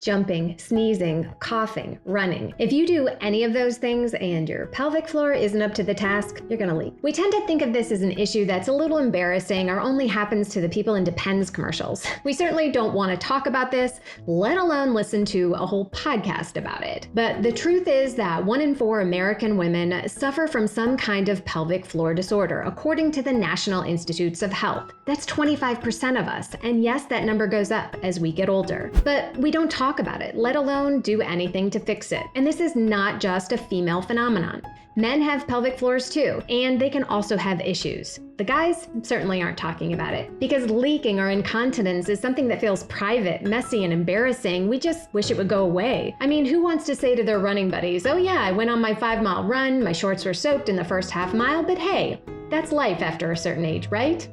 Jumping, sneezing, coughing, running. If you do any of those things and your pelvic floor isn't up to the task, you're gonna leak. We tend to think of this as an issue that's a little embarrassing or only happens to the people in Depends commercials. We certainly don't want to talk about this, let alone listen to a whole podcast about it. But the truth is that 1 in 4 American women suffer from some kind of pelvic floor disorder, according to the National Institutes of Health. That's 25% of us, and yes, that number goes up as we get older. But we don't talk about it, let alone do anything to fix it. And this is not just a female phenomenon. Men have pelvic floors too, and they can also have issues. The guys certainly aren't talking about it, because leaking or incontinence is something that feels private, messy, and embarrassing. We just wish it would go away. I mean, who wants to say to their running buddies, oh yeah, I went on my 5-mile run, my shorts were soaked in the first half mile, but hey, that's life after a certain age, right?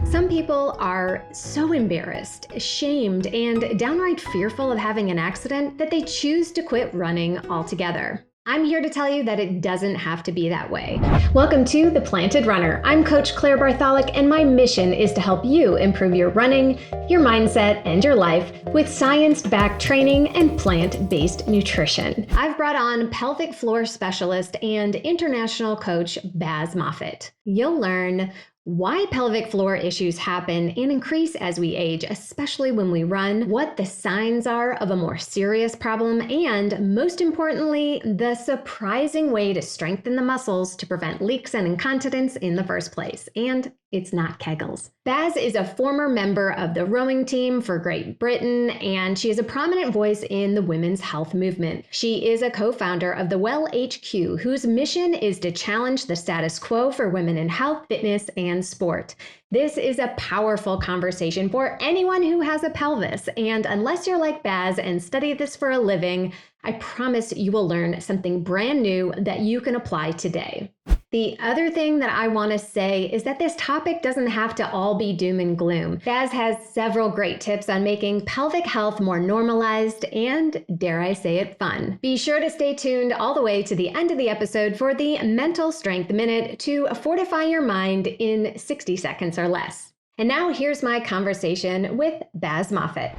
Some people are so embarrassed, ashamed, and downright fearful of having an accident that they choose to quit running altogether. I'm here to tell you that it doesn't have to be that way. Welcome to The Planted Runner. I'm Coach Claire Bartholic, and my mission is to help you improve your running, your mindset, and your life with science-backed training and plant-based nutrition. I've brought on pelvic floor specialist and international coach Baz Moffat. You'll learn why pelvic floor issues happen and increase as we age, especially when we run, what the signs are of a more serious problem, and most importantly, the surprising way to strengthen the muscles to prevent leaks and incontinence in the first place. And it's not Kegels. Baz is a former member of the rowing team for Great Britain, and she is a prominent voice in the women's health movement. She is a co-founder of the Well HQ, whose mission is to challenge the status quo for women in health, fitness, and sport. This is a powerful conversation for anyone who has a pelvis, and unless you're like Baz and study this for a living, I promise you will learn something brand new that you can apply today. The other thing that I want to say is that this topic doesn't have to all be doom and gloom. Baz has several great tips on making pelvic health more normalized and, dare I say it, fun. Be sure to stay tuned all the way to the end of the episode for the Mental Strength Minute to fortify your mind in 60 seconds or less. And now here's my conversation with Baz Moffat.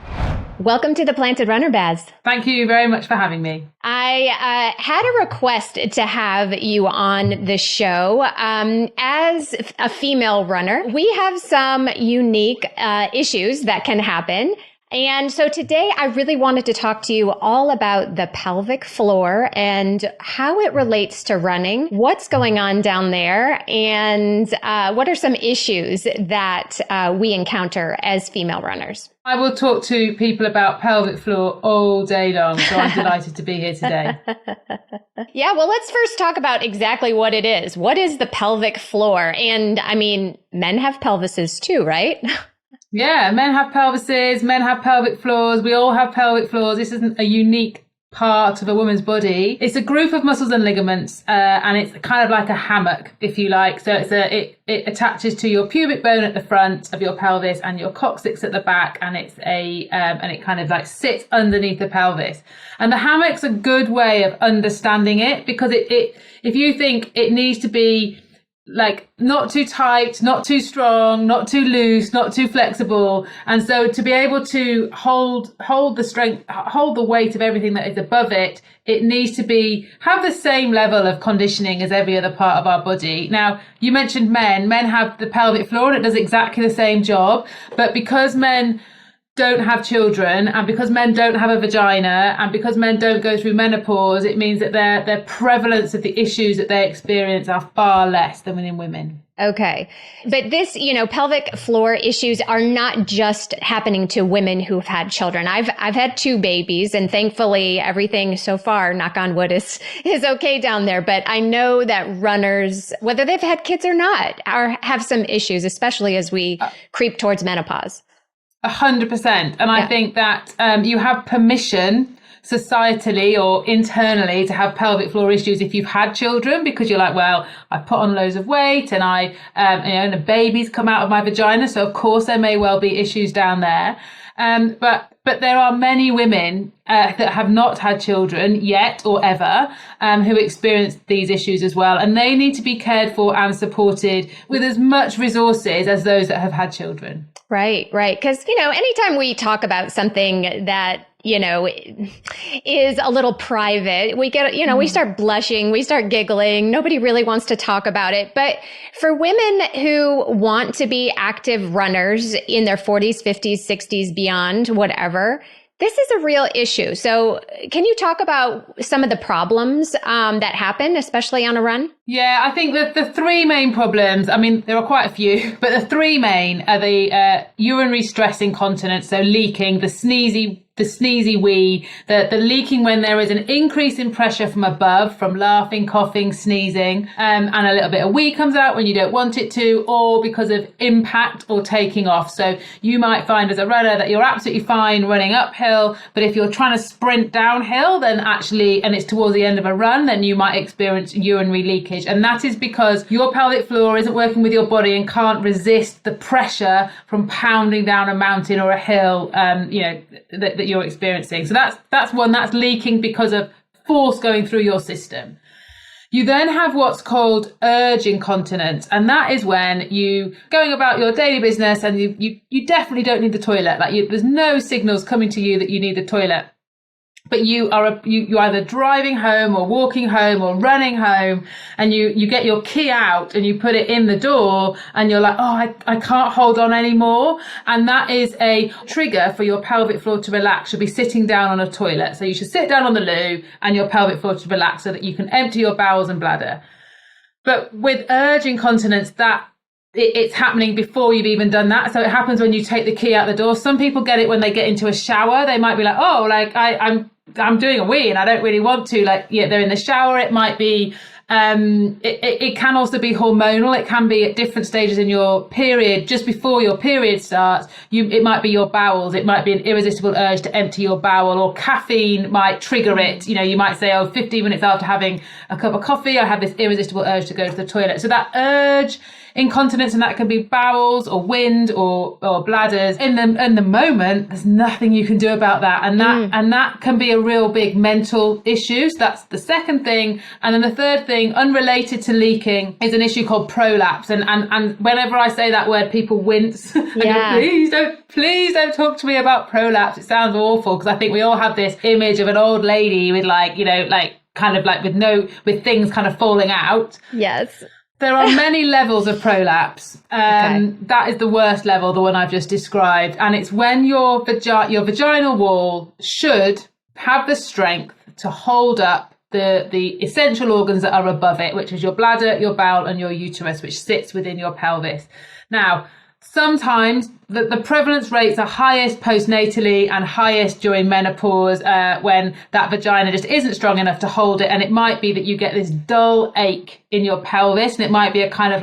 Welcome to The Planted Runner, Baz. Thank you very much for having me. I had a request to have you on the show. As a female runner, we have some unique issues that can happen. And so today I really wanted to talk to you all about the pelvic floor and how it relates to running, what's going on down there, and what are some issues that we encounter as female runners. I will talk to people about pelvic floor all day long, so I'm delighted to be here today. Yeah, well, let's first talk about exactly what it is. What is the pelvic floor? And I mean, men have pelvises too, right? Yeah, men have pelvises, men have pelvic floors. We all have pelvic floors. This isn't a unique part of a woman's body. It's a group of muscles and ligaments, and it's kind of like a hammock, if you like. So it attaches to your pubic bone at the front of your pelvis and your coccyx at the back, and and it kind of like sits underneath the pelvis. And the hammock's a good way of understanding it, because if you think it needs to be like not too tight, not too strong, not too loose, not too flexible. And so to be able to hold the strength, hold the weight of everything that is above it, it needs to have the same level of conditioning as every other part of our body. Now, you mentioned men have the pelvic floor and it does exactly the same job, but because men don't have children, and because men don't have a vagina, and because men don't go through menopause, it means that their prevalence of the issues that they experience are far less than within women. Okay. But this, pelvic floor issues are not just happening to women who've had children. I've had 2 babies, and thankfully everything so far, knock on wood, is okay down there. But I know that runners, whether they've had kids or not, have some issues, especially as we creep towards menopause. 100%. And I think that you have permission societally or internally to have pelvic floor issues if you've had children, because you're like, well, I put on loads of weight and and the babies come out of my vagina. So of course there may well be issues down there. But there are many women that have not had children yet or ever who experience these issues as well. And they need to be cared for and supported with as much resources as those that have had children. Right. Because, anytime we talk about something that is a little private. We get, we start blushing, we start giggling. Nobody really wants to talk about it. But for women who want to be active runners in their 40s, 50s, 60s, beyond, whatever, this is a real issue. So can you talk about some of the problems that happen, especially on a run? Yeah, I think that the three main problems, I mean, there are quite a few, but the three main are the urinary stress incontinence, so leaking, the sneezy wee, the leaking when there is an increase in pressure from above, from laughing, coughing, sneezing, and a little bit of wee comes out when you don't want it to, or because of impact or taking off. So you might find as a runner that you're absolutely fine running uphill, but if you're trying to sprint downhill, then actually, and it's towards the end of a run, then you might experience urinary leakage. And that is because your pelvic floor isn't working with your body and can't resist the pressure from pounding down a mountain or a hill, that you're experiencing. So that's one, that's leaking because of force going through your system. You then have what's called urge incontinence, and that is when you going about your daily business and you definitely don't need the toilet. There's no signals coming to you that you need the toilet. But you either driving home or walking home or running home, and you get your key out and you put it in the door and you're like, oh, I can't hold on anymore. And that is a trigger for your pelvic floor to relax. You'll be sitting down on a toilet. So you should sit down on the loo and your pelvic floor to relax so that you can empty your bowels and bladder. But with urge incontinence, it's happening before you've even done that. So it happens when you take the key out the door. Some people get it when they get into a shower. They might be like, oh, like I'm doing a wee and I don't really want to. They're in the shower. It might be, it can also be hormonal. It can be at different stages in your period, just before your period starts. It might be your bowels. It might be an irresistible urge to empty your bowel, or caffeine might trigger it. You might say, 15 minutes after having a cup of coffee, I have this irresistible urge to go to the toilet. So that urge incontinence, and that can be bowels or wind or bladders. In the moment, there's nothing you can do about that, and that can be a real big mental issue. So that's the second thing. And then the third thing, unrelated to leaking, is an issue called prolapse. And whenever I say that word, people wince. Yeah. Go, please don't talk to me about prolapse. It sounds awful, because I think we all have this image of an old lady with with things kind of falling out. Yes. There are many levels of prolapse. Okay. That is the worst level, the one I've just described. And it's when your vaginal wall should have the strength to hold up the essential organs that are above it, which is your bladder, your bowel, and your uterus, which sits within your pelvis. Now, sometimes the prevalence rates are highest postnatally and highest during menopause, when that vagina just isn't strong enough to hold it. And it might be that you get this dull ache in your pelvis, and it might be a kind of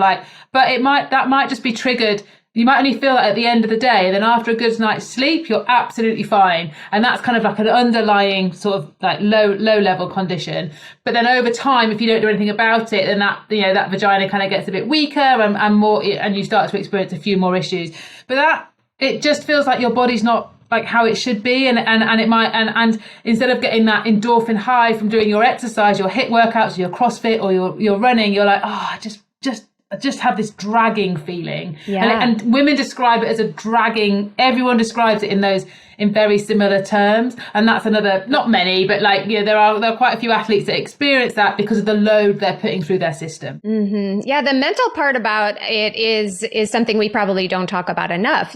that might just be triggered. You might only feel that at the end of the day, and then after a good night's sleep, you're absolutely fine. And that's kind of like an underlying sort of like low level condition. But then over time, if you don't do anything about it, then that vagina kind of gets a bit weaker and more, and you start to experience a few more issues. But it just feels like your body's not like how it should be, and it might, and instead of getting that endorphin high from doing your exercise, your HIIT workouts, your CrossFit, or your running, you're like, I just have this dragging feeling. Yeah. And women describe it as a dragging. Everyone describes it in very similar terms. And that's another, not many, but there are quite a few athletes that experience that because of the load they're putting through their system. Mm-hmm. Yeah. The mental part about it is something we probably don't talk about enough.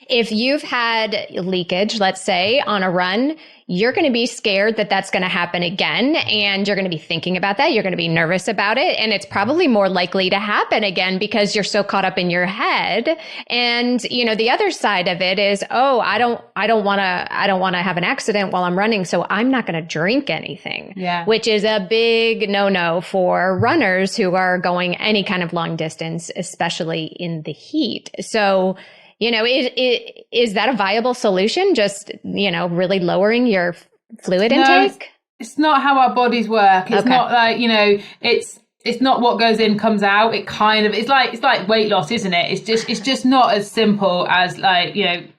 If you've had leakage, let's say on a run, you're going to be scared that that's going to happen again. And you're going to be thinking about that. You're going to be nervous about it. And it's probably more likely to happen again because you're so caught up in your head. And, the other side of it is, I don't want to have an accident while I'm running. So I'm not going to drink anything, which is a big no-no for runners who are going any kind of long distance, especially in the heat. So, is that a viable solution? Just, really lowering your fluid intake? It's not how our bodies work. It's not like, it's not what goes in comes out. It kind of, it's like weight loss, isn't it? It's just not as simple as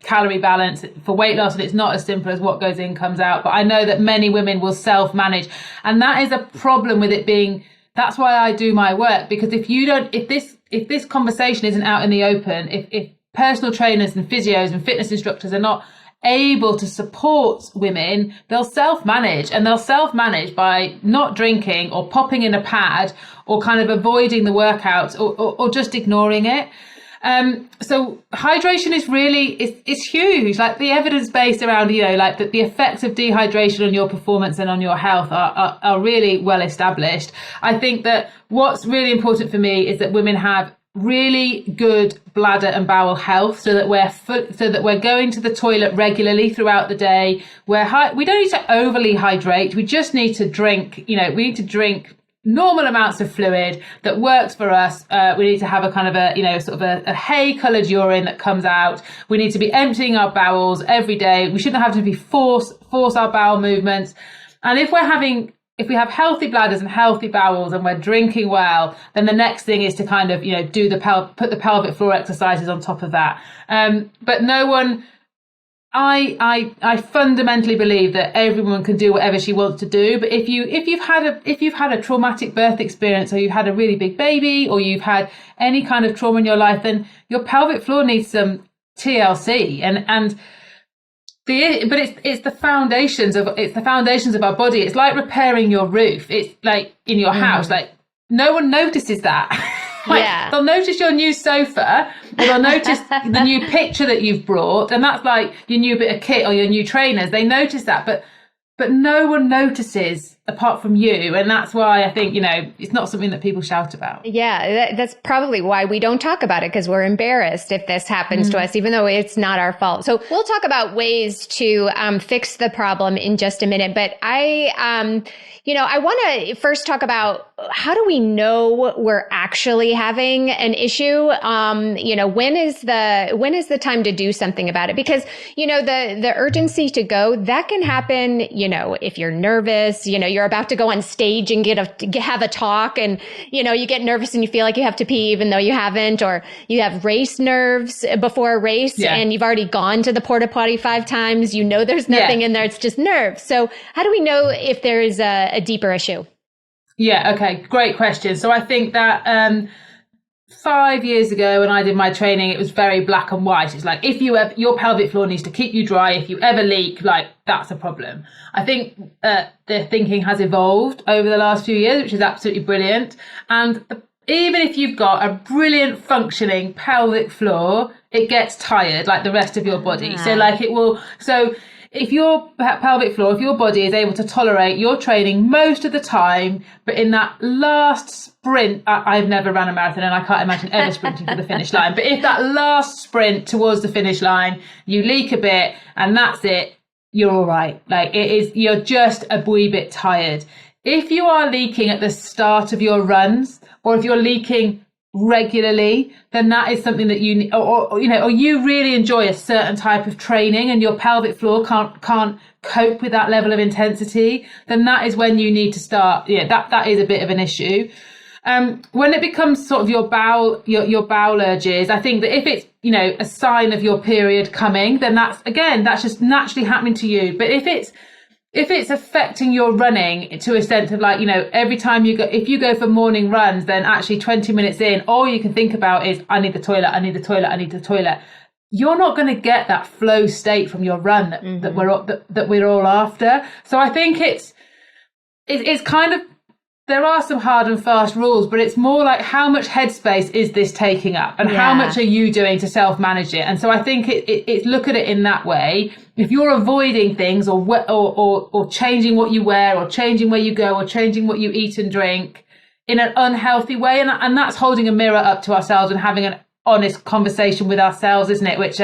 calorie balance for weight loss. And it's not as simple as what goes in comes out. But I know that many women will self-manage. And that is a problem with it being, that's why I do my work. Because if this conversation isn't out in the open, if personal trainers and physios and fitness instructors are not able to support women, they'll self-manage, and they'll self-manage by not drinking or popping in a pad or kind of avoiding the workouts or just ignoring it. So hydration is really, it's huge. Like the evidence based around, like the effects of dehydration on your performance and on your health are really well established. I think that what's really important for me is that women have really good bladder and bowel health, so that we're going to the toilet regularly throughout the day. We don't need to overly hydrate. We just need to drink, we need to drink normal amounts of fluid that works for us. We need to have a kind of a hay coloured urine that comes out. We need to be emptying our bowels every day. We shouldn't have to be force our bowel movements. And if we have healthy bladders and healthy bowels and we're drinking well, then the next thing is to kind of, put the pelvic floor exercises on top of that. But I fundamentally believe that every woman can do whatever she wants to do. But if you've had a traumatic birth experience, or you've had a really big baby, or you've had any kind of trauma in your life, then your pelvic floor needs some TLC. But it's the foundations of our body. It's like repairing your roof. It's like in your house, like no one notices that. They'll notice your new sofa, or they'll notice the new picture that you've brought, and that's like your new bit of kit or your new trainers. They notice that, but no one notices apart from you. And that's why I think, it's not something that people shout about. Yeah, that's probably why we don't talk about it, because we're embarrassed if this happens to us, even though it's not our fault. So we'll talk about ways to fix the problem in just a minute. But I want to first talk about, how do we know we're actually having an issue? When is the time to do something about it? Because, the urgency to go, that can happen, if you're nervous, you're about to go on stage and have a talk, and, you get nervous and you feel like you have to pee even though you haven't, or you have race nerves before a race and you've already gone to the porta potty 5 times, there's nothing in there, it's just nerves. So how do we know if there is a deeper issue? Yeah, okay, great question. So I think that 5 years ago when I did my training, it was very black and white. It's like, if your pelvic floor needs to keep you dry, if you ever leak, like that's a problem. I think the thinking has evolved over the last few years, which is absolutely brilliant. And even if you've got a brilliant functioning pelvic floor, it gets tired like the rest of your body. So if your pelvic floor, if your body is able to tolerate your training most of the time, but in that last sprint, I've never run a marathon and I can't imagine ever sprinting to the finish line. But if that last sprint towards the finish line, you leak a bit and that's it, you're all right. Like you're just a wee bit tired. If you are leaking at the start of your runs, or if you're leaking regularly, then that is something that you or you really enjoy a certain type of training and your pelvic floor can't cope with that level of intensity, then that is when you need to start. That is a bit of an issue. When it becomes sort of your bowel urges, I think that if it's a sign of your period coming, then that's just naturally happening to you. But if it's affecting your running to a extent of every time if you go for morning runs, then actually 20 minutes in, all you can think about is, I need the toilet, I need the toilet, I need the toilet. You're not going to get that flow state from your run that we're all after. So I think it's kind of, there are some hard and fast rules, but it's more like, how much headspace is this taking up, and how much are you doing to self-manage it? And so I think it's look at it in that way. If you're avoiding things or changing what you wear, or changing where you go, or changing what you eat and drink in an unhealthy way, and that's holding a mirror up to ourselves and having an honest conversation with ourselves, isn't it? Which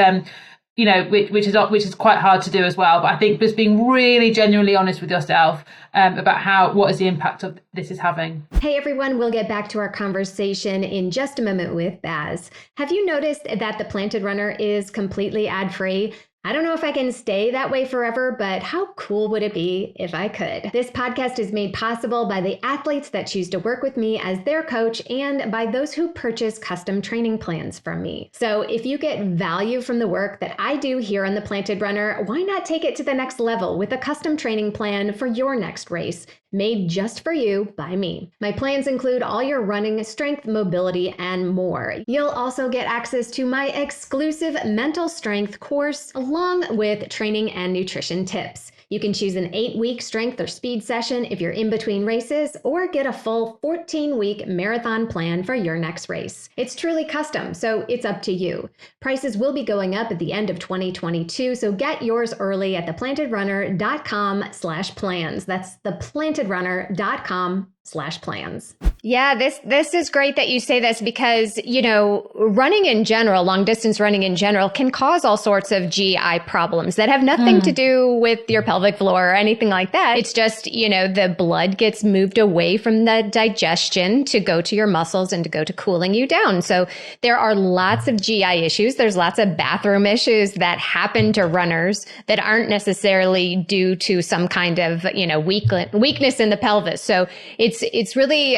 which is quite hard to do as well. But I think just being really genuinely honest with yourself about what is the impact of this is having. Hey everyone, we'll get back to our conversation in just a moment with Baz. Have you noticed that the Planted Runner is completely ad-free? I don't know if I can stay that way forever, but how cool would it be if I could? This podcast is made possible by the athletes that choose to work with me as their coach, and by those who purchase custom training plans from me. So if you get value from the work that I do here on the Planted Runner, why not take it to the next level with a custom training plan for your next race? made just for you by me. My plans include all your running, strength, mobility, and more. You'll also get access to my exclusive mental strength course, along with training and nutrition tips. You can choose an 8-week strength or speed session if you're in between races, or get a full 14-week marathon plan for your next race. It's truly custom, so it's up to you. Prices will be going up at the end of 2022, so get yours early at theplantedrunner.com/plans. That's theplantedrunner.com/plans. Yeah, this is great that you say this because, running in general, long distance running in general can cause all sorts of GI problems that have nothing to do with your pelvic floor or anything like that. It's just, the blood gets moved away from the digestion to go to your muscles and to go to cooling you down. So there are lots of GI issues. There's lots of bathroom issues that happen to runners that aren't necessarily due to some kind of, weakness in the pelvis. So it's really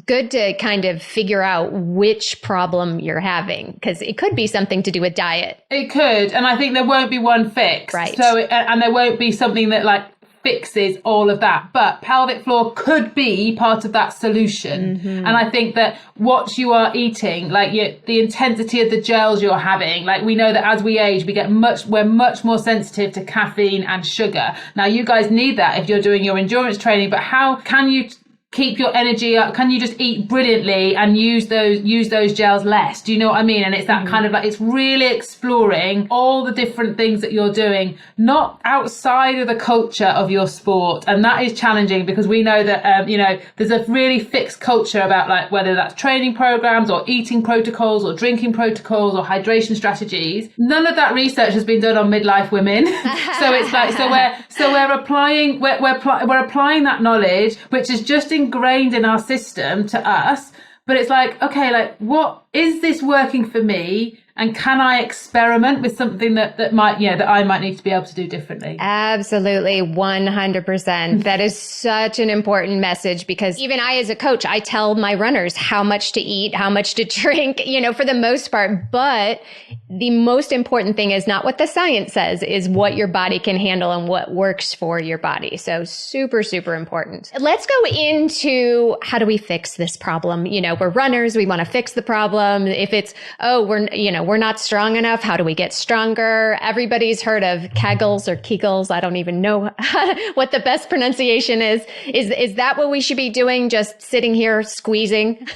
good to kind of figure out which problem you're having, because it could be something to do with diet. It could, and I think there won't be one fix. Right. So, and there won't be something that fixes all of that. But pelvic floor could be part of that solution. And I think that what you are eating, the intensity of the gels you're having, we know that as we age, we're much more sensitive to caffeine and sugar. Now, you guys need that if you're doing your endurance training, but how can you keep your energy up? Can you just eat brilliantly and use those gels less? Do you know what I mean? And it's that kind of it's really exploring all the different things that you're doing, not outside of the culture of your sport. And that is challenging because we know that, there's a really fixed culture about whether that's training programs or eating protocols or drinking protocols or hydration strategies. None of that research has been done on midlife women. So it's we're applying that knowledge, which is just ingrained in our system to us, but it's what is this working for me, and can I experiment with something that I might need to be able to do differently? Absolutely, 100%. That is such an important message, because even I, as a coach, I tell my runners how much to eat, how much to drink, for the most part. But the most important thing is not what the science says, is what your body can handle and what works for your body. So super, super important. Let's go into how do we fix this problem? We're runners. We want to fix the problem. If it's, we're not strong enough, how do we get stronger? Everybody's heard of Kegels or Kegels. I don't even know what the best pronunciation is. Is that what we should be doing? Just sitting here squeezing?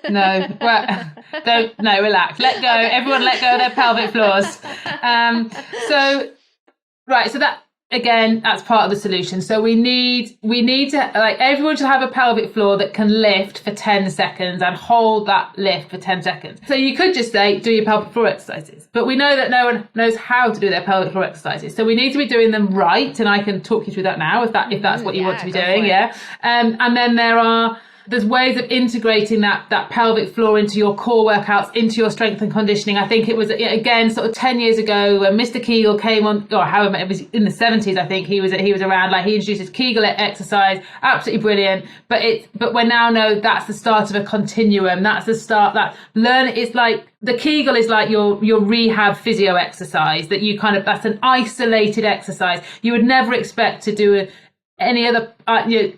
No, relax. Let go. Okay. Everyone let go of their pelvic floors. So that, again, that's part of the solution. So we need to, everyone should have a pelvic floor that can lift for 10 seconds and hold that lift for 10 seconds. So you could just say, do your pelvic floor exercises. But we know that no one knows how to do their pelvic floor exercises. So we need to be doing them right. And I can talk you through that now if that's what you want to be doing. Yeah. And then there's ways of integrating that pelvic floor into your core workouts, into your strength and conditioning. I think it was, again, sort of 10 years ago when Mr. Kegel came on, or however, it was in the 70s, I think he was around, he introduced his Kegel exercise, absolutely brilliant. But we now know that's the start of a continuum. That's the start, the Kegel is like your rehab physio exercise that that's an isolated exercise. You would never expect to do any other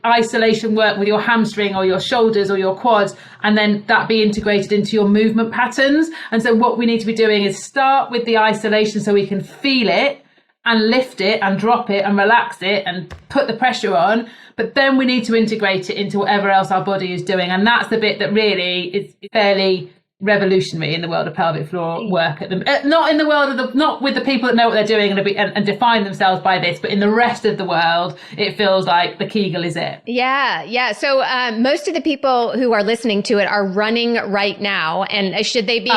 isolation work with your hamstring or your shoulders or your quads, and then that be integrated into your movement patterns. And so what we need to be doing is start with the isolation so we can feel it and lift it and drop it and relax it and put the pressure on. But then we need to integrate it into whatever else our body is doing. And that's the bit that really is fairly revolutionary in the world of pelvic floor work not with the people that know what they're doing and define themselves by this, but in the rest of the world, it feels like the Kegel is it. Yeah. So most of the people who are listening to it are running right now, and should they be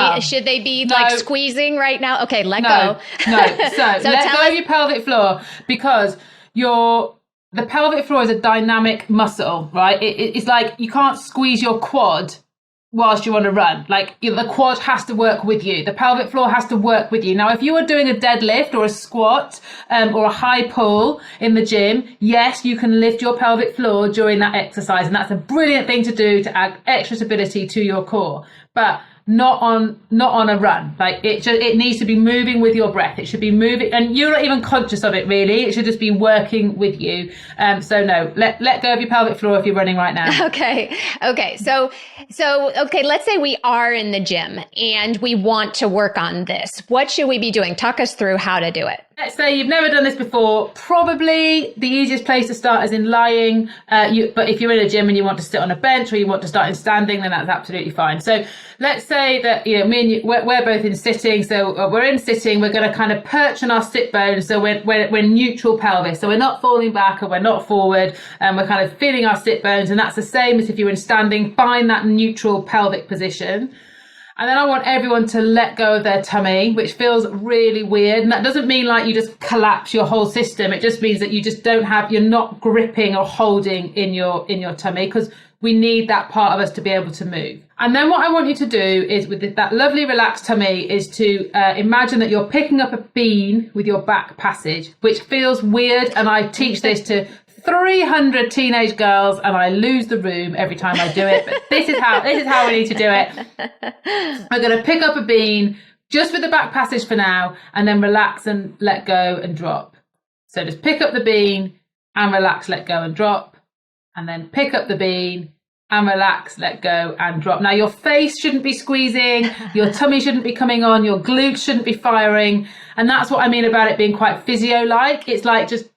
squeezing right now? Okay, let go. So let go of your pelvic floor, because the pelvic floor is a dynamic muscle, right? It's like you can't squeeze your quad whilst you're on a run. The quad has to work with you. The pelvic floor has to work with you. Now, if you are doing a deadlift or a squat or a high pull in the gym, yes, you can lift your pelvic floor during that exercise. And that's a brilliant thing to do to add extra stability to your core. But not on a run. Like it needs to be moving with your breath. It should be moving, and you're not even conscious of it really. It should just be working with you. So no, let go of your pelvic floor if you're running right now. Okay. So okay, let's say we are in the gym and we want to work on this. What should we be doing? Talk us through how to do it. Let's say you've never done this before. Probably the easiest place to start is in lying. But if you're in a gym and you want to sit on a bench or you want to start in standing, then that's absolutely fine. So let's say that, me and you, we're both in sitting. So we're in sitting. We're going to kind of perch on our sit bones. So we're neutral pelvis. So we're not falling back and we're not forward. And we're kind of feeling our sit bones. And that's the same as if you're in standing. Find that neutral pelvic position. And then I want everyone to let go of their tummy, which feels really weird. And that doesn't mean like you just collapse your whole system. It just means that you just you're not gripping or holding in your tummy, because we need that part of us to be able to move. And then what I want you to do is, with that lovely relaxed tummy, is to imagine that you're picking up a bean with your back passage, which feels weird. And I teach this to 300 teenage girls and I lose the room every time I do it. But this is how we need to do it. We're going to pick up a bean just with the back passage for now, and then relax and let go and drop. So just pick up the bean and relax, let go and drop. And then pick up the bean and relax, let go and drop. Now your face shouldn't be squeezing, your tummy shouldn't be coming on, your glutes shouldn't be firing. And that's what I mean about it being quite physio-like. It's like just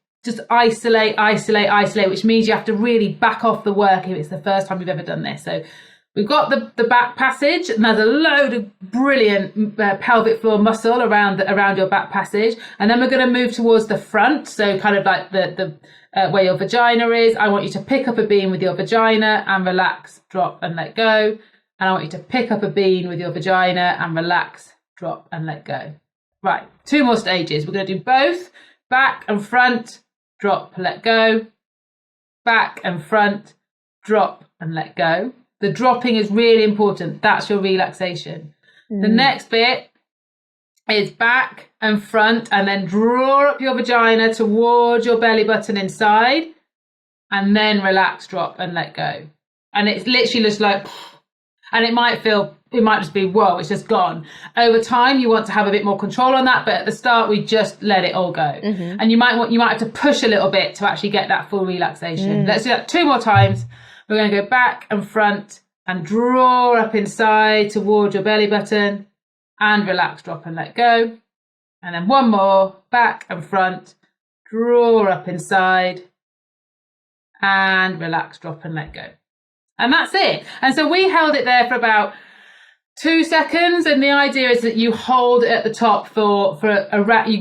isolate, which means you have to really back off the work if it's the first time you've ever done this. So we've got the back passage, and there's a load of brilliant pelvic floor muscle around your back passage. And then we're going to move towards the front. So kind of like the where your vagina is. I want you to pick up a bean with your vagina and relax, drop and let go. And I want you to pick up a bean with your vagina and relax, drop and let go. Right, 2 more stages. We're going to do both, back and front, drop, let go, back and front, drop and let go. The dropping is really important. That's your relaxation. The next bit is back and front, and then draw up your vagina towards your belly button inside, and then relax, drop and let go. And it's literally just like, and it might just be, whoa, it's just gone. Over time, you want to have a bit more control on that, but at the start, we just let it all go. And you might have to push a little bit to actually get that full relaxation. Let's do that 2 more times. We're going to go back and front and draw up inside towards your belly button and relax, drop and let go. And then 1 more, back and front, draw up inside and relax, drop and let go. And that's it. And so we held it there for about 2 seconds, and the idea is that you hold it at the top for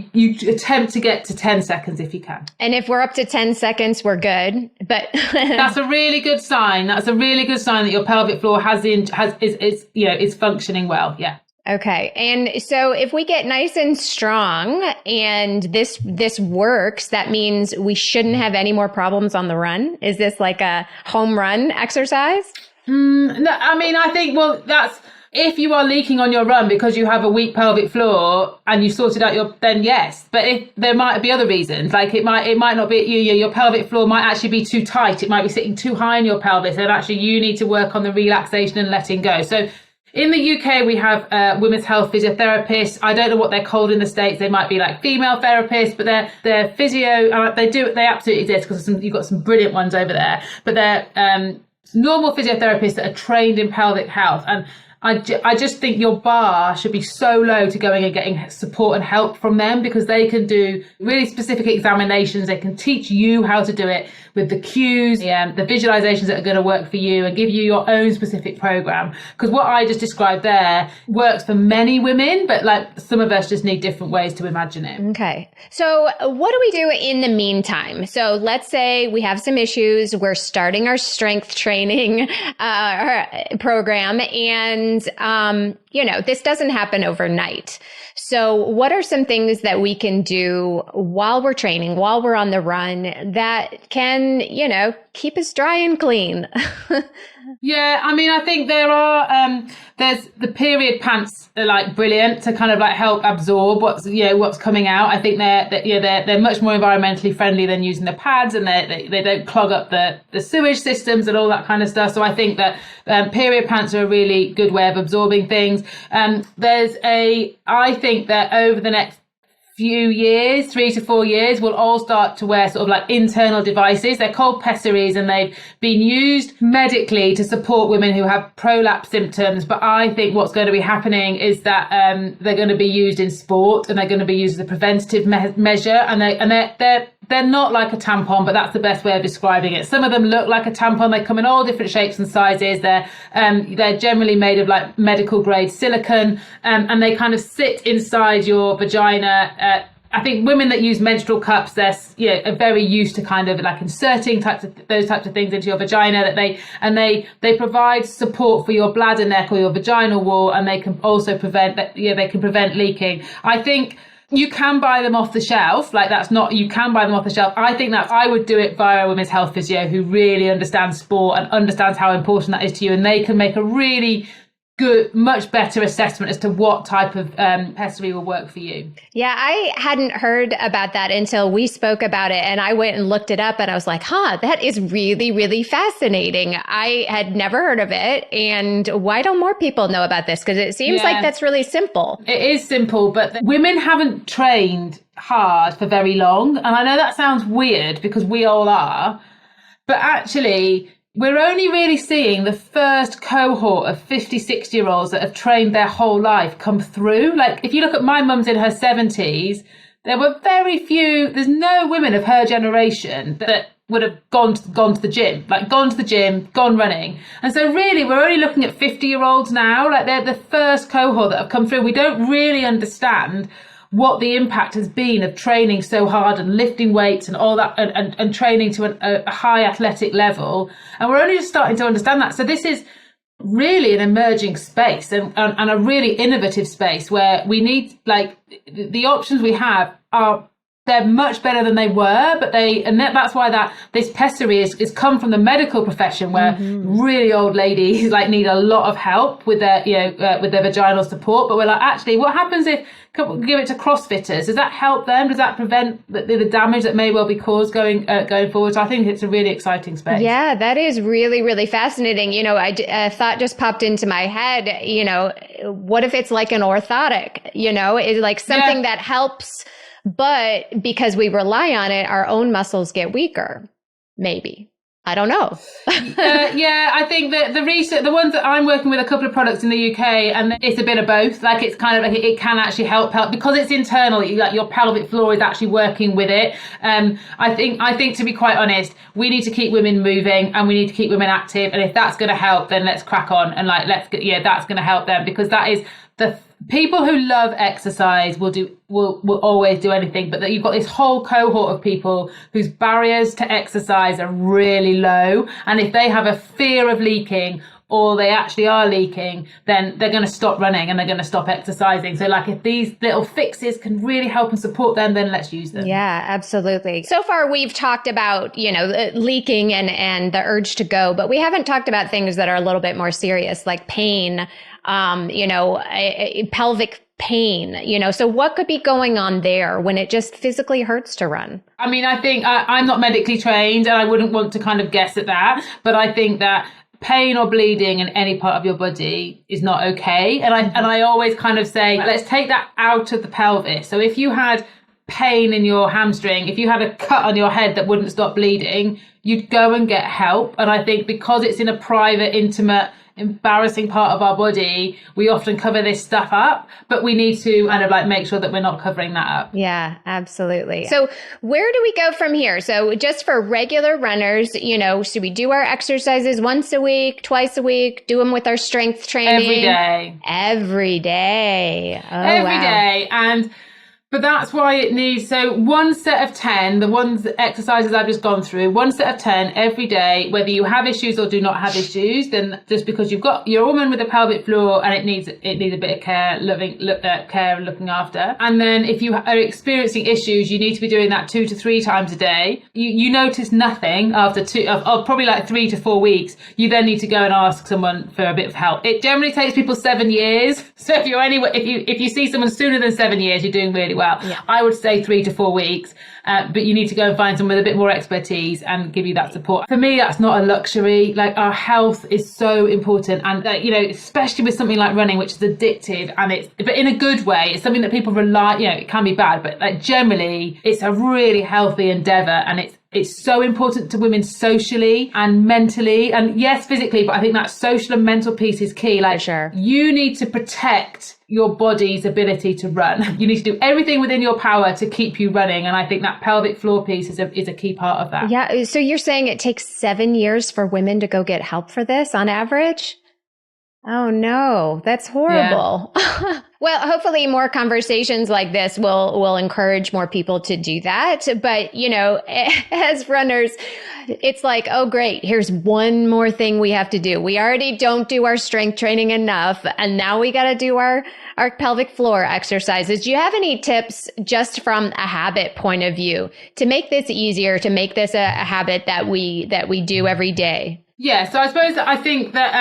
you attempt to get to 10 seconds if you can. And if we're up to 10 seconds, we're good. But that's a really good sign. That's a really good sign that your pelvic floor is functioning well. Yeah. Okay. And so if we get nice and strong and this works, that means we shouldn't have any more problems on the run. Is this like a home run exercise? No, I mean, I think, well, that's, if you are leaking on your run because you have a weak pelvic floor and you sorted out then yes. But if there might be other reasons, like it might not be your pelvic floor might actually be too tight. It might be sitting too high in your pelvis, and actually you need to work on the relaxation and letting go. So in the UK, we have women's health physiotherapists. I don't know what they're called in the States. They might be like female therapists, but they're physio. They absolutely exist, because you've got some brilliant ones over there. But they're normal physiotherapists that are trained in pelvic health. And I just think your bar should be so low to going and getting support and help from them, because they can do really specific examinations. They can teach you how to do it with the cues, the visualizations that are going to work for you, and give you your own specific program. Because what I just described there works for many women, but like some of us just need different ways to imagine it. Okay. So what do we do in the meantime? So let's say we have some issues. We're starting our strength training program, and this doesn't happen overnight. So what are some things that we can do while we're training, while we're on the run, that can, keep us dry and clean? Yeah, I mean, I think there's the period pants are like brilliant to kind of like help absorb what's coming out. I think they're much more environmentally friendly than using the pads, and they don't clog up the sewage systems and all that kind of stuff. So I think that period pants are a really good way of absorbing things. I think that over the next few years, 3 to 4 years, we'll all start to wear sort of like internal devices. They're called pessaries, and they've been used medically to support women who have prolapse symptoms. But I think what's going to be happening is that they're going to be used in sport, and they're going to be used as a preventative measure. And they're not like a tampon, but that's the best way of describing it. Some of them look like a tampon. They come in all different shapes and sizes. They're generally made of like medical grade silicone, and they kind of sit inside your vagina. I think women that use menstrual cups, are very used to kind of like inserting those types of things into your vagina. They provide support for your bladder neck or your vaginal wall, and they can also prevent leaking. I think you can buy them off the shelf. You can buy them off the shelf. I think that I would do it via a women's health physio who really understands sport and understands how important that is to you, and they can make a really good, much better assessment as to what type of pessary will work for you. Yeah, I hadn't heard about that until we spoke about it, and I went and looked it up, and I was like, that is really, really fascinating. I had never heard of it, and why don't more people know about this? Because it seems like that's really simple. It is simple, but women haven't trained hard for very long, and I know that sounds weird because we all are, but actually we're only really seeing the first cohort of 50, 60-year-olds that have trained their whole life come through. Like, if you look at my mum's in her 70s, there were very few, there's no women of her generation that would have gone to the gym, gone running. And so really, we're only looking at 50-year-olds now. Like, they're the first cohort that have come through. We don't really understand what the impact has been of training so hard and lifting weights and all that, and training to a high athletic level. And we're only just starting to understand that. So this is really an emerging space and a really innovative space where we need, like, the options we have they're much better than they were, but that's why this pessary is come from the medical profession, where really old ladies like need a lot of help with their with their vaginal support. But we're like, actually, what happens if we give it to CrossFitters? Does that help them? Does that prevent the damage that may well be caused going forward? So I think it's a really exciting space. Yeah, that is really, really fascinating. A thought just popped into my head. What if it's like an orthotic? Is like something that helps. But because we rely on it, our own muscles get weaker. Maybe. I don't know. I think that the research, the ones that I'm working with, a couple of products in the UK, and it's a bit of both. Like, it's kind of like it can actually help because it's internal. Like, your pelvic floor is actually working with it. I think to be quite honest, we need to keep women moving and we need to keep women active. And if that's going to help, then let's crack on and that's going to help them, because that is the people who love exercise will always do anything. But that you've got this whole cohort of people whose barriers to exercise are really low, and if they have a fear of leaking or they actually are leaking, then they're going to stop running and they're going to stop exercising. So like, if these little fixes can really help and support them, then let's use them. Yeah, absolutely. So far, we've talked about, leaking and the urge to go, but we haven't talked about things that are a little bit more serious, like pain, pelvic pain, so what could be going on there when it just physically hurts to run? I mean, I think I'm not medically trained and I wouldn't want to kind of guess at that, but I think that pain or bleeding in any part of your body is not okay. And I always kind of say, let's take that out of the pelvis. So if you had pain in your hamstring, if you had a cut on your head that wouldn't stop bleeding, you'd go and get help. And I think because it's in a private, intimate, embarrassing part of our body, we often cover this stuff up, but we need to kind of like make sure that we're not covering that up. Yeah, absolutely. So where do we go from here? So just for regular runners, should we do our exercises once a week, twice a week, do them with our strength training? Every day. Every day. Oh, Every day. And But that's why it needs, so one set of 10, the exercises I've just gone through, one set of 10 every day, whether you have issues or do not have issues, then just because you're a woman with a pelvic floor and it needs a bit of care, care and looking after. And then if you are experiencing issues, you need to be doing that 2 to 3 times a day. You notice nothing after probably like 3 to 4 weeks. You then need to go and ask someone for a bit of help. It generally takes people 7 years. So if you see someone sooner than 7 years, you're doing really well. Yeah. I would say 3 to 4 weeks, but you need to go and find someone with a bit more expertise and give you that support. For me, that's not a luxury. Like, our health is so important, and especially with something like running, which is addictive, but in a good way. It's something that people rely. It can be bad, but like generally, it's a really healthy endeavor, and it's so important to women socially and mentally, and yes, physically, but I think that social and mental piece is key. Like, sure. You need to protect your body's ability to run. You need to do everything within your power to keep you running. And I think that pelvic floor piece is a key part of that. Yeah. So you're saying it takes 7 years for women to go get help for this on average? Oh no, that's horrible. Yeah. Well, hopefully more conversations like this will encourage more people to do that. But, as runners, it's like, oh, great, here's one more thing we have to do. We already don't do our strength training enough, and now we got to do our pelvic floor exercises. Do you have any tips just from a habit point of view to make this easier, to make this a habit that we do every day? Yeah, so I think that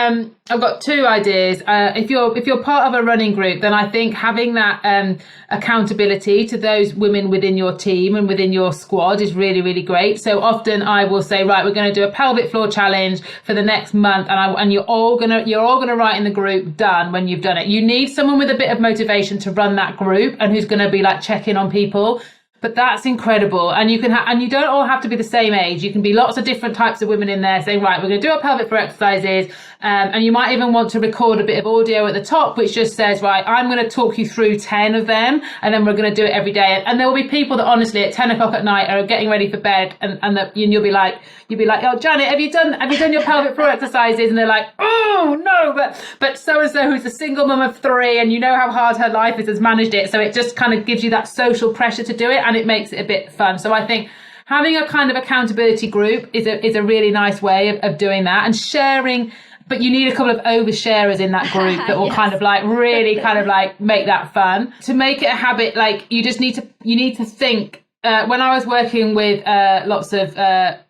I've got 2 ideas. If you're part of a running group, then I think having that accountability to those women within your team and within your squad is really, really great. So often I will say, right, we're going to do a pelvic floor challenge for the next month, and you're all gonna write in the group done when you've done it. You need someone with a bit of motivation to run that group and who's going to be like checking on people. But that's incredible. And you don't all have to be the same age. You can be lots of different types of women in there saying, right, we're going to do our pelvic floor exercises. And you might even want to record a bit of audio at the top, which just says, right, I'm going to talk you through 10 of them, and then we're going to do it every day. And there will be people that honestly at 10 o'clock at night are getting ready for bed, and you'll be like, oh, Janet, have you done your pelvic floor exercises? And they're like, oh no, but so-and-so who's a single mum of 3, and you know how hard her life is, has managed it. So it just kind of gives you that social pressure to do it, and it makes it a bit fun. So I think having a kind of accountability group is a really nice way of doing that, and sharing. But you need a couple of oversharers in that group that will kind of like really kind of like make that fun. To make it a habit, like you need to think. When I was working with lots of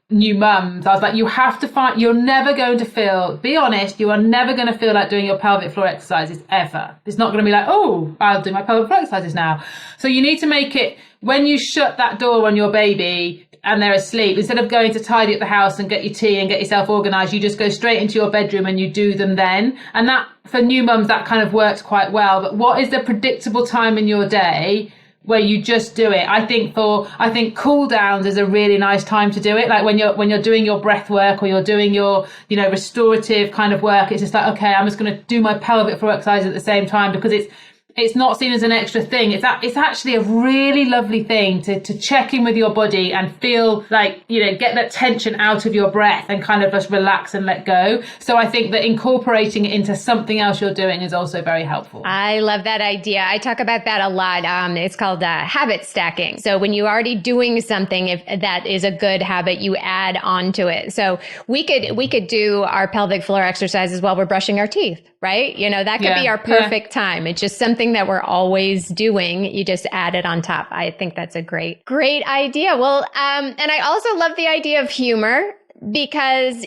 new mums, I was like, you're never going to feel, be honest, you are never going to feel like doing your pelvic floor exercises ever. It's not going to be like, oh, I'll do my pelvic floor exercises now. So you need to make it, when you shut that door on your baby and they're asleep, instead of going to tidy up the house and get your tea and get yourself organised, you just go straight into your bedroom and you do them then. And that, for new mums, that kind of works quite well. But what is the predictable time in your day where you just do it? I think cool downs is a really nice time to do it. Like when you're doing your breath work, or you're doing your, restorative kind of work, it's just like, okay, I'm just going to do my pelvic floor exercise at the same time, because it's not seen as an extra thing. It's actually a really lovely thing to check in with your body and feel like, get that tension out of your breath and kind of just relax and let go. So I think that incorporating it into something else you're doing is also very helpful. I love that idea. I talk about that a lot. It's called habit stacking. So when you're already doing something, if that is a good habit, you add on to it. So we could do our pelvic floor exercises while we're brushing our teeth, right? That could be our perfect time. It's just something that we're always doing. You just add it on top. I think that's a great idea. Well, and I also love the idea of humor, because,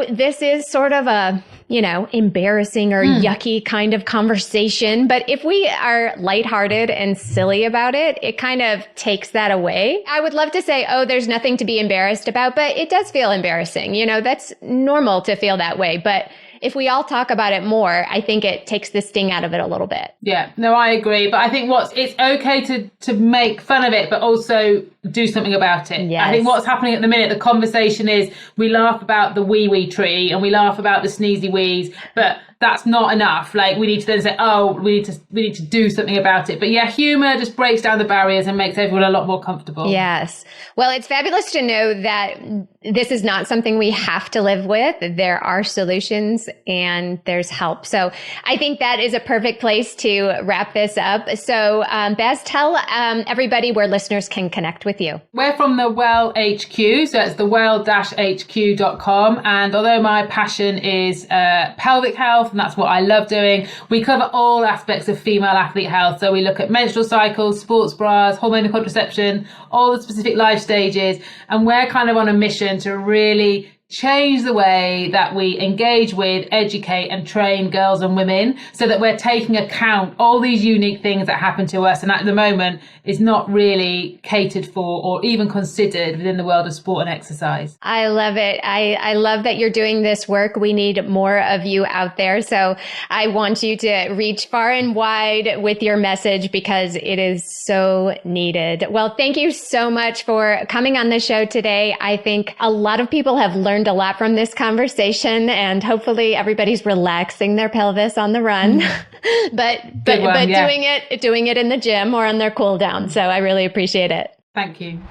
this is sort of a, embarrassing or yucky kind of conversation. But if we are lighthearted and silly about it, it kind of takes that away. I would love to say, oh, there's nothing to be embarrassed about, but it does feel embarrassing. That's normal to feel that way. But if we all talk about it more, I think it takes the sting out of it a little bit. Yeah, no, I agree. But I think it's okay to make fun of it, but also do something about it. Yes. I think what's happening at the minute, the conversation is we laugh about the wee tree and we laugh about the sneezy wees, but that's not enough. Like, we need to then say, oh, we need to do something about it. But yeah, humor just breaks down the barriers and makes everyone a lot more comfortable. Yes. Well, it's fabulous to know that this is not something we have to live with. There are solutions and there's help. So I think that is a perfect place to wrap this up. So Baz, tell everybody where listeners can connect with you. We're from the Well HQ, so it's the well-hq.com. And although my passion is pelvic health, and that's what I love doing, we cover all aspects of female athlete health. So we look at menstrual cycles, sports bras, hormonal contraception, all the specific life stages. And we're kind of on a mission to really change the way that we engage with, educate and train girls and women, so that we're taking account all these unique things that happen to us and at the moment is not really catered for or even considered within the world of sport and exercise. I love it. I love that you're doing this work. We need more of you out there. So I want you to reach far and wide with your message because it is so needed. Well, thank you so much for coming on the show today. I think a lot of people have learned a lot from this conversation, and hopefully everybody's relaxing their pelvis on the run, but doing it in the gym or on their cool down. So I really appreciate it. Thank you.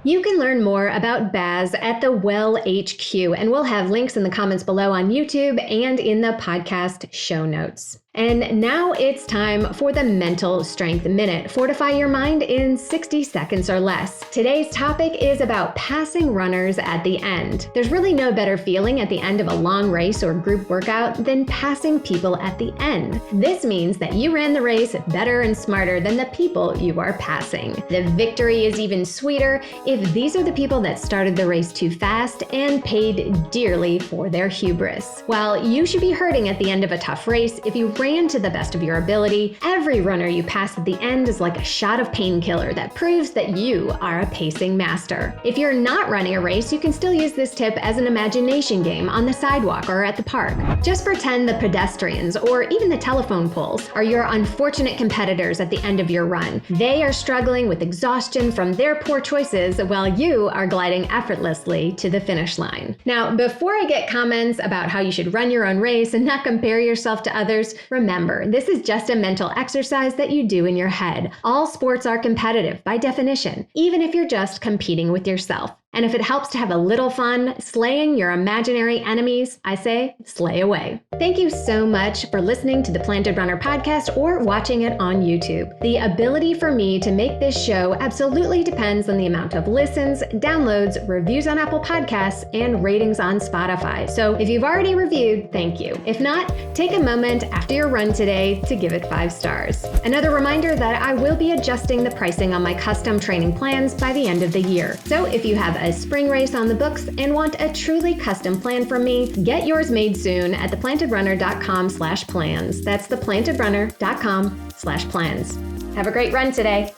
You can learn more about Baz at the Well HQ, and we'll have links in the comments below on YouTube and in the podcast show notes. And now it's time for the Mental Strength Minute. Fortify your mind in 60 seconds or less. Today's topic is about passing runners at the end. There's really no better feeling at the end of a long race or group workout than passing people at the end. This means that you ran the race better and smarter than the people you are passing. The victory is even sweeter if these are the people that started the race too fast and paid dearly for their hubris. While you should be hurting at the end of a tough race, if you ran to the best of your ability, every runner you pass at the end is like a shot of painkiller that proves that you are a pacing master. If you're not running a race, you can still use this tip as an imagination game on the sidewalk or at the park. Just pretend the pedestrians or even the telephone poles are your unfortunate competitors at the end of your run. They are struggling with exhaustion from their poor choices while you are gliding effortlessly to the finish line. Now, before I get comments about how you should run your own race and not compare yourself to others, remember, this is just a mental exercise that you do in your head. All sports are competitive by definition, even if you're just competing with yourself. And if it helps to have a little fun slaying your imaginary enemies, I say slay away. Thank you so much for listening to the Planted Runner podcast or watching it on YouTube. The ability for me to make this show absolutely depends on the amount of listens, downloads, reviews on Apple Podcasts, and ratings on Spotify. So if you've already reviewed, thank you. If not, take a moment after your run today to give it 5 stars. Another reminder that I will be adjusting the pricing on my custom training plans by the end of the year. So if you have a spring race on the books and want a truly custom plan from me, get yours made soon at theplantedrunner.com/plans. That's theplantedrunner.com/plans. Have a great run today.